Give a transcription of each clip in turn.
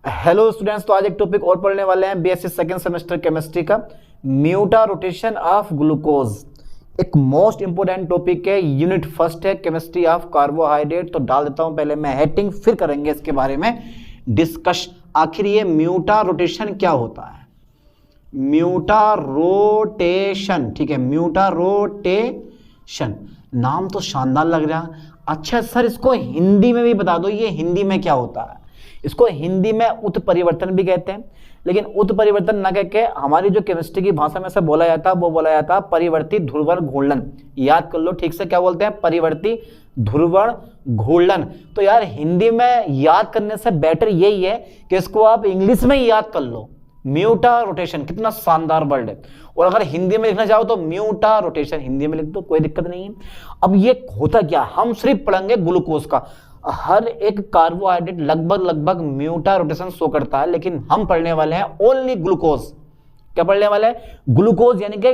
Hello students, तो आज एक टॉपिक और पढ़ने वाले हैं बीएससी सेकंड सेमेस्टर केमिस्ट्री का, म्यूटा रोटेशन ऑफ ग्लूकोज। एक मोस्ट इंपोर्टेंट टॉपिक है, यूनिट फर्स्ट है केमिस्ट्री ऑफ कार्बोहाइड्रेट। तो डाल देता हूं पहले मैं हेडिंग, फिर करेंगे इसके बारे में डिस्कस। आखिर ये म्यूटा रोटेशन क्या होता है? म्यूटा रोटेशन, ठीक है, म्यूटा रोटेशन नाम तो शानदार लग रहा है। अच्छा सर, इसको हिंदी में भी बता दो, ये हिंदी में क्या होता है? इसको हिंदी में उत्परिवर्तन भी कहते हैं, लेकिन उत्परिवर्तन ना कह के हमारी जो केमिस्ट्री की भाषा में से बोला जाता है वो बोला जाता है परिवर्ती ध्रुवण घूर्णन। याद कर लो ठीक से, क्या बोलते हैं? परिवर्ती ध्रुवण घूर्णन। तो यार हिंदी में याद करने से बेटर यही है कि इसको आप इंग्लिश में ही याद कर लो। म्यूटा रोटेशन, कितना शानदार वर्ड है। और अगर हिंदी में लिखना चाहो तो म्यूटा रोटेशन हिंदी में लिख दो, कोई दिक्कत नहीं है। अब ये होता क्या, हम सिर्फ पढ़ेंगे ग्लूकोज का। हर एक कार्बोहाइड्रेट लगभग म्यूटा रोटेशन शो करता है, लेकिन हम पढ़ने वाले हैं ओनली ग्लूकोज। क्या पढ़ने वाले हैं? ग्लूकोज, यानी कि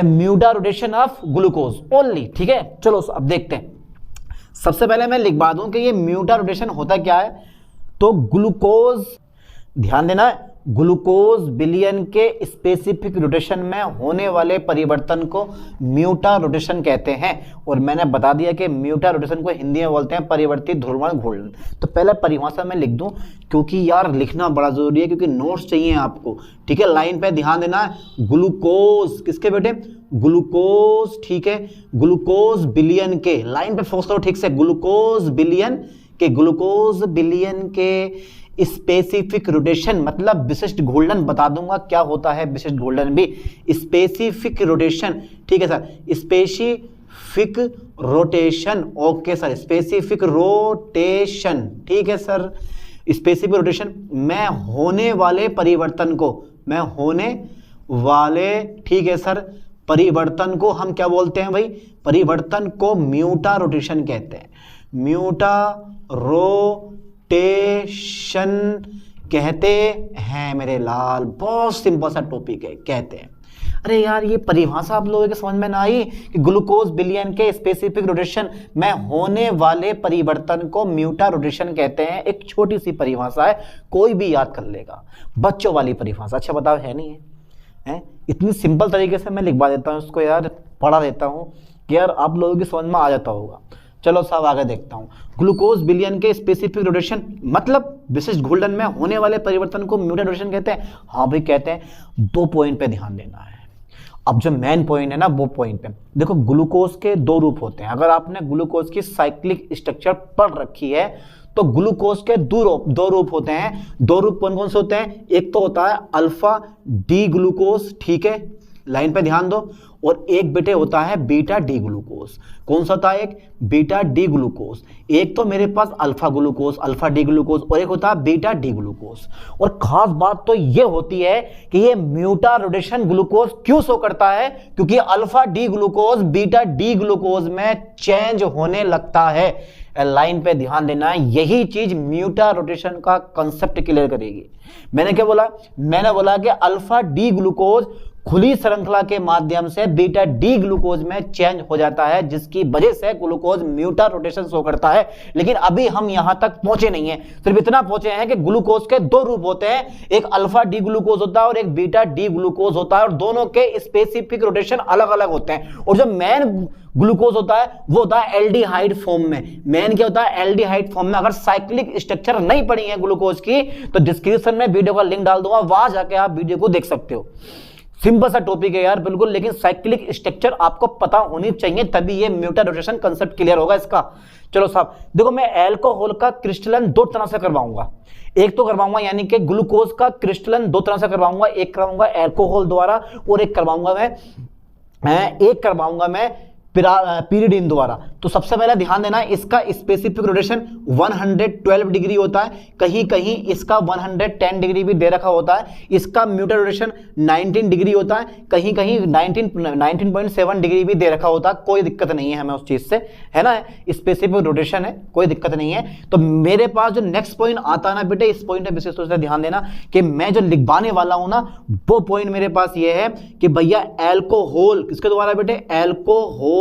म्यूटा रोटेशन ऑफ ग्लूकोज ओनली। ठीक है, चलो अब देखते हैं। सबसे पहले मैं लिखवा दूं कि ये म्यूटा रोटेशन होता क्या है। तो ग्लूकोज, ध्यान देना है, ग्लूकोज विलयन के स्पेसिफिक रोटेशन में होने वाले परिवर्तन को म्यूटा रोटेशन कहते हैं। और मैंने बता दिया कि म्यूटा रोटेशन को हिंदी में बोलते हैं परिवर्ती ध्रुवण घूर्णन। तो पहले परिभाषा में लिख दूं, क्योंकि यार लिखना बड़ा जरूरी है, क्योंकि नोट्स चाहिए आपको। ठीक है, लाइन पे ध्यान देना है। ग्लूकोज किसके बेटे? ग्लूकोज, ठीक है, ग्लूकोज विलयन के, लाइन पे फोकस करो ठीक से, ग्लूकोज विलयन के, ग्लूकोज विलयन के स्पेसिफिक रोटेशन मतलब विशिष्ट घूर्णन। बता दूंगा क्या होता है विशिष्ट घूर्णन भी। स्पेसिफिक रोटेशन, ठीक है sir, specific rotation, okay sir, specific rotation, ठीक है सर, स्पेसिफिक रोटेशन में होने वाले परिवर्तन को, में होने वाले, ठीक है सर, परिवर्तन को हम क्या बोलते हैं भाई? परिवर्तन को म्यूटा रोटेशन कहते हैं। म्यूटा रोटेशन कहते हैं मेरे लाल। बहुत सिंपल सा टॉपिक है, कहते हैं। अरे यार ये परिभाषा आप लोगों के समझ में ना आई कि ग्लूकोज विलयन के स्पेसिफिक रोटेशन में होने वाले परिवर्तन को म्यूटा रोटेशन कहते हैं। एक छोटी सी परिभाषा है, कोई भी याद कर लेगा, बच्चों वाली परिभाषा। अच्छा बताओ, है नहीं है? इतनी सिंपल तरीके से मैं लिखवा देता हूँ इसको यार, पढ़ा देता हूँ कि यार आप लोगों की समझ में आ जाता होगा। चलो साहब आगे देखता हूं। ग्लूकोज विलयन के स्पेसिफिक रोटेशन मतलब विशिष्ट घूर्णन में होने वाले परिवर्तन को म्यूटा रोटेशन कहते हैं। हाँ भाई कहते हैं। 2 पॉइंट पे ध्यान देना है। अब जो मेन पॉइंट है ना, वो पॉइंट पे देखो, ग्लूकोज के 2 रूप होते हैं। अगर आपने ग्लूकोज की साइक्लिक स्ट्रक्चर पढ़ रखी है तो ग्लूकोज के 2 रूप होते हैं। 2 रूप कौन कौन से होते हैं? एक तो होता है अल्फा डी ग्लूकोज, ठीक है, लाइन पे ध्यान दो, और एक बेटे होता है बीटा डी ग्लूकोज। कौन सा था? एक बीटा डी ग्लूकोज। एक तो मेरे पास alpha glucose, alpha D glucose, और एक होता है बीटा डी ग्लूकोज। और खास बात तो ये होती है कि ये म्यूटा रोटेशन ग्लूकोज क्यों शो करता है? क्योंकि alpha D glucose beta D glucose में चेंज होने लगता है। लाइन पे ध्यान देना है, यही चीज म्यूटा रोटेशन का कंसेप्ट क्लियर करेगी। मैंने क्या बोला? मैंने बोला कि अल्फा डी ग्लूकोज खुली श्रृंखला के माध्यम से बीटा डी ग्लूकोज में चेंज हो जाता है, जिसकी वजह से ग्लूकोज म्यूटा रोटेशन शो करता है। लेकिन अभी हम यहां तक पहुंचे नहीं हैं, सिर्फ इतना पहुंचे हैं कि ग्लूकोज के 2 रूप होते हैं, एक अल्फा डी ग्लूकोज होता है और एक बीटा डी ग्लूकोज होता है, और दोनों के स्पेसिफिक रोटेशन अलग अलग होते हैं। और जो मेन ग्लूकोज होता है वो होता है एल्डिहाइड फॉर्म में। मेन क्या होता है? एल्डिहाइड फॉर्म में। अगर साइक्लिक स्ट्रक्चर नहीं पढ़ी है ग्लूकोज की तो डिस्क्रिप्शन में वीडियो का लिंक डाल दूंगा, वहां जाके आप वीडियो को देख सकते हो। सिंपल सा टॉपिक है यार बिल्कुल, लेकिन साइक्लिक स्ट्रक्चर आपको पता होनी चाहिए, तभी ये म्यूटा रोटेशन कंसेप्ट क्लियर होगा इसका। चलो साहब देखो, मैं अल्कोहल का क्रिस्टलन 2 तरह से करवाऊंगा। एक तो करवाऊंगा यानी कि ग्लूकोज का क्रिस्टलन 2 तरह से करवाऊंगा। एक करवाऊंगा अल्कोहल द्वारा और एक करवाऊंगा मैं पीरियडिन द्वारा। तो सबसे पहले ध्यान देना, इसका स्पेसिफिक रोटेशन 112 डिग्री होता है, कहीं कहीं इसका 110 डिग्री भी दे रखा होता है। इसका म्यूटा रोटेशन 19 डिग्री होता है, कहीं कहीं 19.7 डिग्री भी दे रखा होता है। कोई दिक्कत नहीं है हमें उस चीज से, है ना, स्पेसिफिक रोटेशन है, कोई दिक्कत नहीं है। तो मेरे पास जो नेक्स्ट पॉइंट आता है ना बेटे, इस पॉइंट पे विशेष तौर से ध्यान देना कि मैं जो लिखवाने वाला हूं ना, वो पॉइंट मेरे पास ये है कि भैया अल्कोहल किसके द्वारा बेटे? अल्कोहल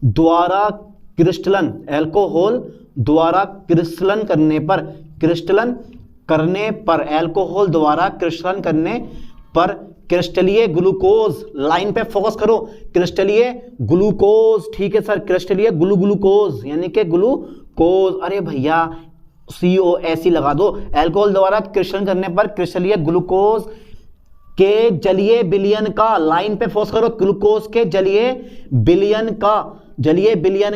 द्वारा क्रिस्टलन, अल्कोहल द्वारा क्रिस्टलन करने पर, क्रिस्टलन करने पर, अल्कोहल द्वारा क्रिस्टलन करने पर क्रिस्टलीय ग्लूकोज, लाइन पे फोकस करो, क्रिस्टलीय ग्लूकोज, ठीक है सर, क्रिस्टलीय ग्लूकोज यानी कि ग्लूकोज, अरे भैया CO ऐसी लगा दो, अल्कोहल द्वारा क्रिस्टलन करने पर क्रिस्टलीय ग्लूकोज के जलीय विलयन का, लाइन पे फोकस करो, ग्लूकोज के जलीय विलयन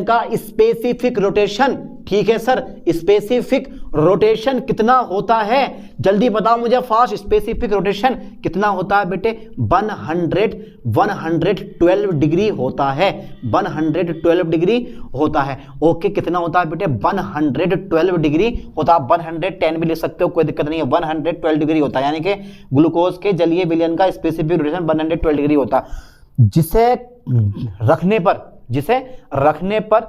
का स्पेसिफिक रोटेशन, ठीक है सर, स्पेसिफिक रोटेशन कितना होता है, जल्दी बताओ मुझे फास्ट, स्पेसिफिक रोटेशन कितना होता है बेटे, 112 डिग्री होता है, 112 डिग्री होता है। ओके, कितना होता है बेटे, 112 डिग्री होता है, 110 भी लिख सकते हो, कोई दिक्कत नहीं है, 112 डिग्री होता है, यानी कि ग्लूकोज के जलीय विलयन का स्पेसिफिक रोटेशन 112 डिग्री होता है, जिसे रखने पर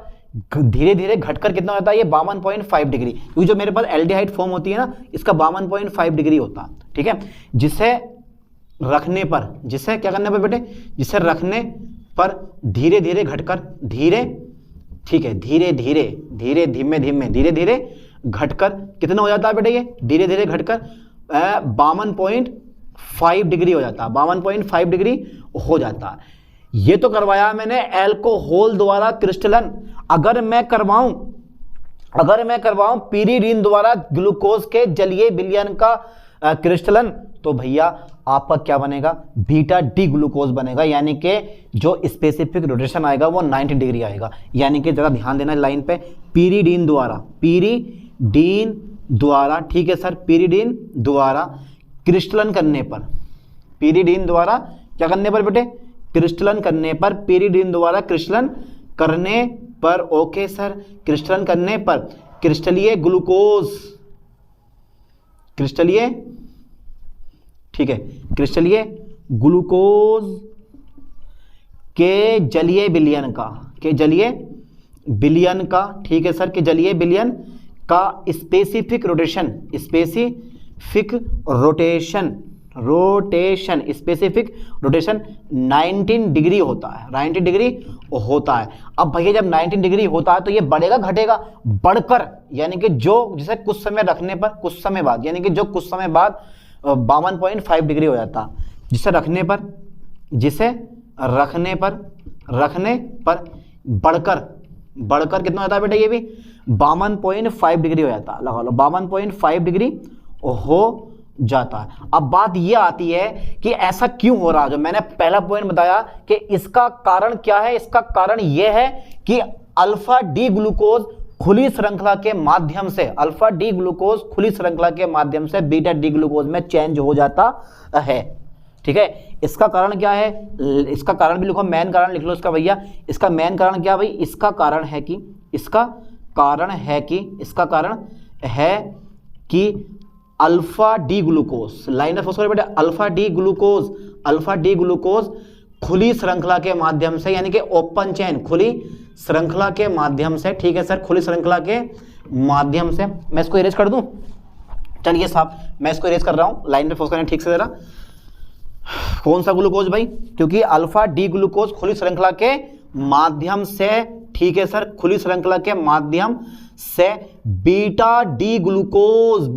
धीरे धीरे घटकर कितना होता है, ये 52.5 डिग्री, क्योंकि जो मेरे पास एल्डिहाइड फॉर्म होती है ना, इसका 52.5 डिग्री होता है, ठीक है। जिसे रखने पर, जिसे क्या करने पर बेटे, जिसे रखने पर धीरे धीरे घटकर, धीरे, ठीक है, धीरे धीरे धीरे घटकर कितना हो जाता है बेटे, ये धीरे धीरे घटकर 52.5 डिग्री हो जाता है, 52.5 डिग्री हो जाता है। ये तो करवाया मैंने अल्कोहल द्वारा क्रिस्टलन। अगर मैं करवाऊं पीरिडीन द्वारा ग्लूकोज के जलीय विलयन का क्रिस्टलन, तो भैया आपका क्या बनेगा, बीटा डी ग्लूकोज बनेगा, यानी कि जो स्पेसिफिक रोटेशन आएगा वो 90 डिग्री आएगा, यानी कि जरा ध्यान देना लाइन पे, पीरिडीन द्वारा, ठीक है सर, पीरिडीन द्वारा क्रिस्टलन करने पर, पीरिडीन द्वारा क्या करने पर बेटे, क्रिस्टलन करने पर, पीरिडीन द्वारा क्रिस्टलन करने पर, ओके सर, क्रिस्टलन करने पर क्रिस्टलीय ग्लूकोज, क्रिस्टलीय, ठीक है, क्रिस्टलीय ग्लूकोज के जलीय विलयन का, ठीक है सर, के जलीय विलयन का स्पेसिफिक रोटेशन 19 डिग्री होता है, 90 डिग्री होता है। अब भैया जब 19 डिग्री होता है तो ये बढ़ेगा घटेगा, बढ़कर, यानी कि जो जिसे कुछ समय रखने पर, कुछ समय बाद, यानी कि जो कुछ समय बाद 52.5 डिग्री हो जाता, जिसे रखने पर बढ़कर कितना होता है बेटा, ये भी 52.5 डिग्री हो जाता, लगा लो 52.5 डिग्री हो जाता है। अब बात ये आती है कि ऐसा क्यों हो रहा है, जो मैंने पहला पॉइंट बताया कि इसका कारण क्या है, इसका कारण यह है कि अल्फा डी ग्लूकोज खुली श्रृंखला के माध्यम से, अल्फा डी ग्लूकोज खुली श्रृंखला के माध्यम से बीटा डी ग्लूकोज में चेंज हो जाता है, ठीक है। इसका कारण क्या है, इसका कारण भी लिखो, मेन कारण लिख लो इसका भैया, इसका मेन कारण क्या भाई, इसका कारण है कि अल्फा डी ग्लूकोज, लाइन में फोकस करो बेटा, अल्फा डी ग्लूकोज खुली श्रृंखला के माध्यम से, यानी कि ओपन चेन, खुली श्रृंखला के माध्यम से, ठीक है सर, खुली श्रृंखला के माध्यम से, मैं इसको इरेज कर दूं, चलिए साहब मैं इसको इरेज कर रहा हूं, लाइन में फोकस करना ठीक से जरा, कौन सा ग्लूकोज भाई, क्योंकि अल्फा डी ग्लूकोज खुली श्रृंखला के माध्यम से, ठीक है सर, खुली श्रृंखला के माध्यम से बीटा डी ग्लूकोज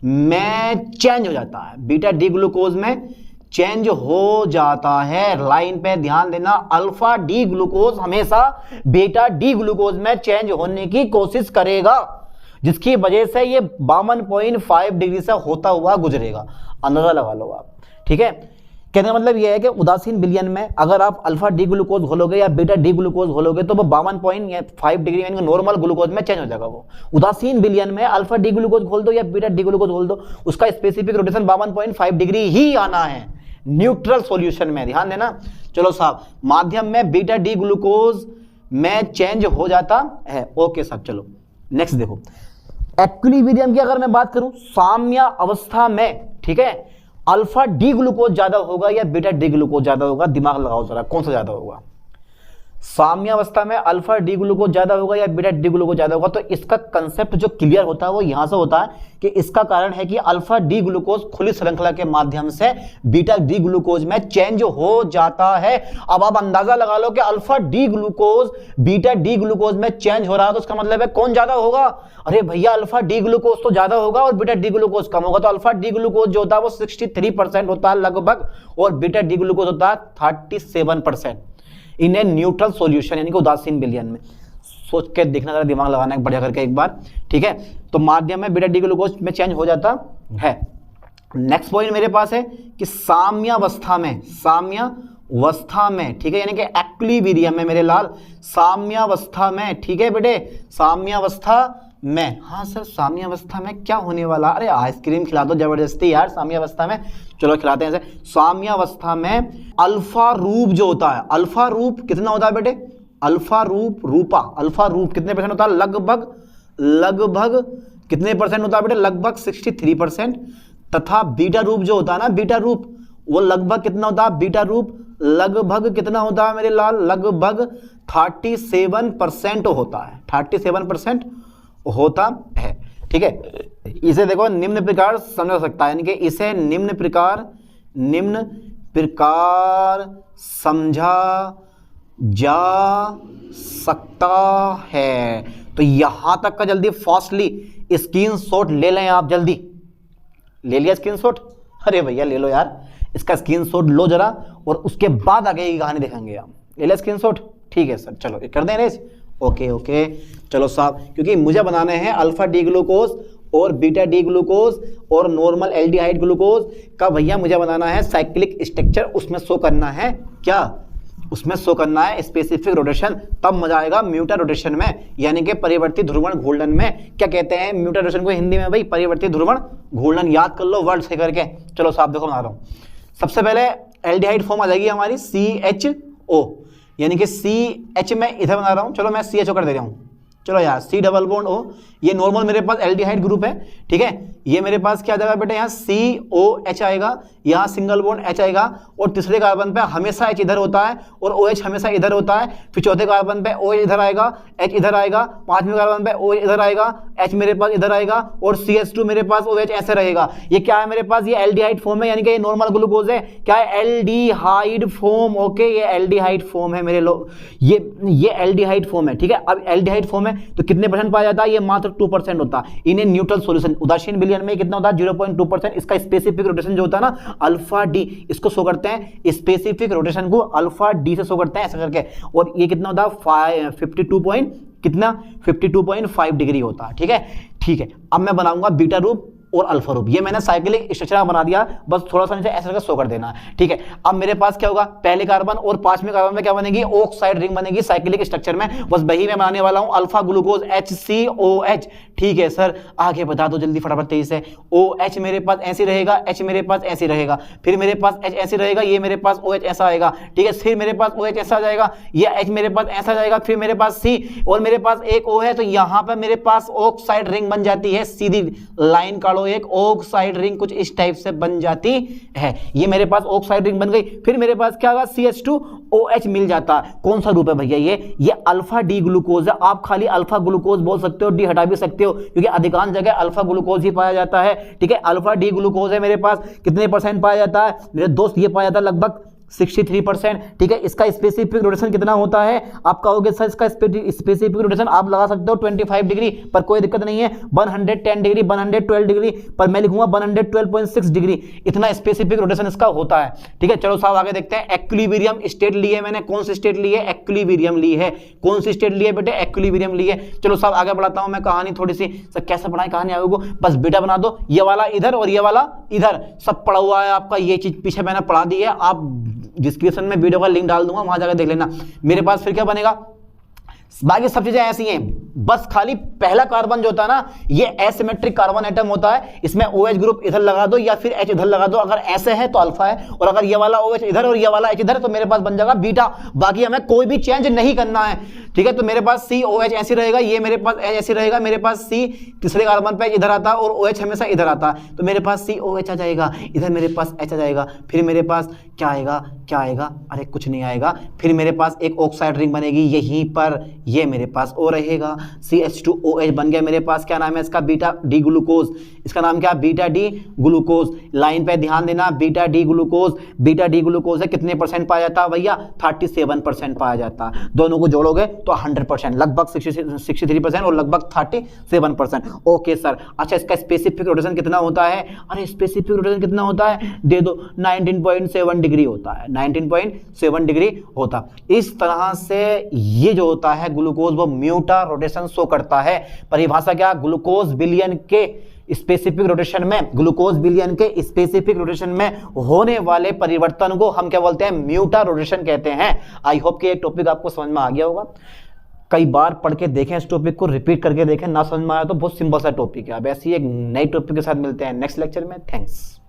में चेंज हो जाता है, बीटा डी ग्लूकोज में चेंज हो जाता है, लाइन पे ध्यान देना, अल्फा डी ग्लूकोज हमेशा बीटा डी ग्लूकोज में चेंज होने की कोशिश करेगा, जिसकी वजह से ये 52.5 डिग्री से होता हुआ गुजरेगा, अंदाजा लगा लो आप, ठीक है। कहने का मतलब यह है कि उदासीन विलयन में अगर आप अल्फा डी ग्लूकोज घोलोगे या बीटा डी ग्लूकोज घोलोगे तो वो 52.5 डिग्री यानी नॉर्मल ग्लूकोज में चेंज हो जाएगा। वो उदासीन विलयन में अल्फा डी ग्लूकोज घोल दो या बीटा डी ग्लूकोज घोल दो, उसका स्पेसिफिक रोटेशन 52.5 डिग्री ही आना है न्यूट्रल सॉल्यूशन में, ध्यान देना। चलो साहब, माध्यम में बीटा डी ग्लूकोज में चेंज हो जाता है, ओके साहब। चलो नेक्स्ट देखो, इक्विलिब्रियम की अगर मैं बात करूं, साम्य अवस्था में, ठीक है, अल्फा डी ग्लूकोज ज्यादा होगा या बीटा डी ग्लूकोज ज्यादा होगा, दिमाग लगाओ जरा, कौन सा ज्यादा होगा। साम्यावस्था में अल्फा डी ग्लूकोज ज्यादा होगा या बीटा डी ग्लूकोज ज्यादा होगा? तो इसका कंसेप्ट जो क्लियर होता है वो यहां से होता है कि इसका कारण है कि अल्फा डी ग्लूकोज खुली श्रृंखला के माध्यम से बीटा डी ग्लूकोज में चेंज हो जाता है। अब आप अंदाजा लगा लो कि alpha D glucose beta D glucose में चेंज हो रहा है तो उसका मतलब है कौन ज्यादा होगा? अरे भैया अल्फा डी ग्लूकोज तो ज्यादा होगा और बीटा डी ग्लूकोज कम होगा। तो अल्फा डी ग्लूकोज जो होता है वो 63% होता है लगभग, और बीटा डी ग्लूकोज होता है 37% इन ए न्यूट्रल सॉल्यूशन, यानी कि उदासीन विलयन में। सोच के देखना, जरा दिमाग लगाना है बढ़िया करके एक बार, ठीक है। तो माध्यम में बीटा डी ग्लूकोज में चेंज हो जाता है। नेक्स्ट पॉइंट मेरे पास है कि साम्यावस्था में, साम्यावस्था में, ठीक है, यानी कि एक्विलिब्रियम में मेरे लाल, साम्यावस्था में, ठीक है बेटे, साम्यावस्था में। हाँ सर साम्यावस्था में क्या होने वाला? अरे आइसक्रीम खिला दो जबरदस्ती यार साम्यावस्था में, चलो खिलाते हैं ऐसे। साम्यावस्था में अल्फा रूप जो होता है, अल्फा रूप कितना होता है बेटे? अल्फा रूप, रूपा, अल्फा रूप कितने परसेंट होता है? लगभग कितने परसेंट होता है बेटे? लगभग 63%। तथा बीटा रूप जो होता है ना, बीटा रूप, वो लगभग कितना होता है? बीटा रूप लगभग कितना होता है मेरे लाल? लगभग 37% होता है, 37% होता है, ठीक है। इसे देखो निम्न प्रकार समझा सकता है, यानी कि इसे निम्न प्रकार समझा जा सकता है। तो यहां तक का जल्दी फास्टली स्क्रीनशॉट ले लें आप, जल्दी ले लिया स्क्रीनशॉट? अरे भैया ले लो यार, इसका स्क्रीनशॉट लो जरा, और उसके बाद आगे की कहानी देखेंगे हम। ले लिया स्क्रीनशॉट? ठीक है सर, चलो कर दें रेस। ओके चलो साहब, क्योंकि मुझे बनाने हैं अल्फा डी ग्लूकोज और बीटा डी ग्लूकोज और नॉर्मल एल्डिहाइड ग्लूकोज का भैया मुझे बनाना है साइक्लिक स्ट्रक्चर। उसमें शो करना है क्या? उसमें शो करना है स्पेसिफिक रोटेशन, तब मजा आएगा म्यूटा रोटेशन में, यानी कि परिवर्तित ध्रुवण घूर्णन में। क्या कहते हैं म्यूटा रोटेशन को हिंदी में भाई? परिवर्तित ध्रुवण घूर्णन। याद कर लो वर्ड से करके। चलो साहब देखो बना रहा हूं। सबसे पहले एल्डिहाइड फॉर्म आ जाएगी हमारी CHO, यानी कि CH में इधर बना रहा हूं, चलो मैं CHO कर दे रहा हूं। चलो यार C डबल बॉन्ड O, ये नॉर्मल मेरे पास एल्डिहाइड ग्रुप है, ठीक है। ये मेरे पास क्या आ जाएगा बेटा? यहाँ COH आएगा, यहाँ सिंगल बॉन्ड H आएगा, और तीसरे कार्बन पे हमेशा H इधर होता है और OH हमेशा इधर होता है। फिर चौथे कार्बन पे OH इधर आएगा, H इधर आएगा, पांचवें कार्बन पे OH इधर आएगा, H मेरे पास इधर आएगा, और CH2 मेरे पास OH ऐसे रहेगा। ये क्या है मेरे पास? ये एल्डिहाइड फॉर्म है, यानी कि ये नॉर्मल ग्लूकोज है। क्या है? Aldehyde form. ओके, ये एल्डिहाइड फॉर्म है मेरे लोग, ये एल्डिहाइड फॉर्म है, ठीक है। अब एल्डिहाइड फॉर्म है तो कितने परसेंट पाया जाता है? ये मात्र 2% होता है। इन्हें न्यूट्रल सॉल्यूशन उदासीन विलयन में कितना होता है? 0.2%। इसका स्पेसिफिक रोटेशन जो होता है ना अल्फा डी, इसको शो करते हैं, स्पेसिफिक रोटेशन को अल्फा डी से शो करते हैं ऐसा करके। और ये कितना होता है? 52.5 डिग्री होता है, ठीक है। ठीक है, अब मैं बनाऊंगा बीटा रूप और अल्फा रूप। ये मैंने साइक्लिक स्ट्रक्चर बना दिया, बस थोड़ा सा नीचे ऐसे करके शो कर देना है, ठीक है। अब मेरे पास क्या होगा? पहले कार्बन और पांचवें कार्बन में क्या बनेगी? ऑक्साइड रिंग बनेगी साइक्लिक स्ट्रक्चर में। बस वही मैं बनाने वाला हूं, अल्फा ग्लूकोज HCOH, ठीक है सर। आगे बता दो जल्दी फटाफट तेजी से। OH मेरे पास ऐसे रहेगा, H मेरे पास ऐसे रहेगा, फिर मेरे पास H ऐसे रहेगा, ये मेरे पास OH ऐसा आएगा, ठीक है। फिर मेरे पास OH ऐसा आ जाएगा, ये H मेरे पास ऐसा जाएगा, फिर मेरे पास C और मेरे पास एक O है, तो यहां पर मेरे पास ऑक्साइड रिंग बन जाती है। सीधी लाइन काढ़ो, एक ऑक्साइड रिंग कुछ इस टाइप से बन जाती है। ये मेरे पास ऑक्साइड रिंग बन गई। फिर मेरे पास क्या होगा? CH2OH मिल जाता है। कौन सा रूप है भैया? ये अल्फा डी ग्लूकोज है। आप खाली अल्फा ग्लूकोज बोल सकते हो, डी हटा भी सकते हो, क्योंकि अधिकांश जगह अल्फा ग्लूकोज ही पाया जाता है, ठीक है। अल्फा डी ग्लूकोज है मेरे पास। कितने परसेंट पाया जाता है मेरे दोस्त? ये पाया जाता है लगभग 63%, ठीक है। इसका स्पेसिफिक रोटेशन कितना होता है? आप कहोगे सर इसका स्पेसिफिक रोटेशन आप लगा सकते हो 25 डिग्री, पर कोई दिक्कत नहीं है। 110 डिग्री, 112 डिग्री, पर मैं लिखूंगा 112.6 डिग्री। इतना स्पेसिफिक रोटेशन इसका होता है, ठीक है। चलो साहब आगे देखते हैं। एक्विलिब्रियम स्टेट ली है मैंने। कौन सी स्टेट ली है? एक्विलिब्रियम ली है। कौन सी स्टेट ली है बेटे? एक्विलिब्रियम ली है। चलो साहब आगे बढ़ाता हूं मैं कहानी थोड़ी सी। सर कैसे पढ़ाएं कहानी आपको? बस बेटा बना दो, ये वाला इधर और ये वाला इधर, सब पढ़ा हुआ है आपका। ये चीज पीछे मैंने पढ़ा दी है, आप डिस्क्रिप्शन में वीडियो का लिंक डाल दूंगा, वहां जाकर देख लेना। मेरे पास फिर क्या बनेगा? बाकी सब चीजें ऐसी हैं। बस खाली पहला कार्बन जो होता है ना, ये एसिमेट्रिक कार्बन एटम होता है, इसमें OH ग्रुप इधर लगा दो या फिर H इधर लगा दो, अगर ऐसे है तो अल्फा है, और अगर ये वाला OH इधर और ये वाला H इधर तो मेरे पास बन जाएगा बीटा। बाकी हमें कोई भी चेंज नहीं करना है, ठीक है। तो मेरे पास COH ऐसे रहेगा, ये मेरे पास H ऐसे रहेगा, मेरे पास C तीसरे कार्बन पे इधर आता है और OH हमेशा इधर आता है, तो मेरे पास COH आ जाएगा, इधर मेरे पास H आ जाएगा, फिर मेरे पास क्या आएगा, क्या आएगा, अरे कुछ नहीं आएगा, फिर मेरे पास एक ऑक्साइड रिंग बनेगी यहीं पर, ये मेरे पास O रहेगा, CH2OH बन गया मेरे पास, क्या नाम है इसका, बीटा डी ग्लूकोज, इसका नाम क्या, बीटा डी ग्लूकोज। लाइन पे ध्यान देना, beta D glucose, beta D glucose है, कितने परसेंट पाया जाता है भैया, 37% पाया जाता है। दोनों को जोड़ोगे तो 100%, लगभग 63% और लगभग 37%। ओके सर, अच्छा इसका स्पेसिफिक रोटेशन कितना होता है, अरे स्पेसिफिक रोटेशन कितना होता है, दे दो, 19.7 डिग्री होता है, 19.7 डिग्री होता। इस तरह से ये जो होता है ग्लूकोज वो म्यूटा रोटेशन शो करता है। परिभाषा क्या, ग्लूकोज बिलियन के स्पेसिफिक रोटेशन में, ग्लूकोज बिलियन के स्पेसिफिक रोटेशन में होने वाले परिवर्तन को हम क्या बोलते हैं, म्यूटा रोटेशन कहते हैं। आई होप कि ये टॉपिक आपको समझ में आ गया होगा। कई बार पढ़ के देखें इस टॉपिक को, रिपीट करके देखें, ना समझ में आया तो बहुत सिंपल सा टॉपिक है। अब ऐसी एक नई टॉपिक के साथ मिलते हैं नेक्स्ट लेक्चर में। थैंक्स।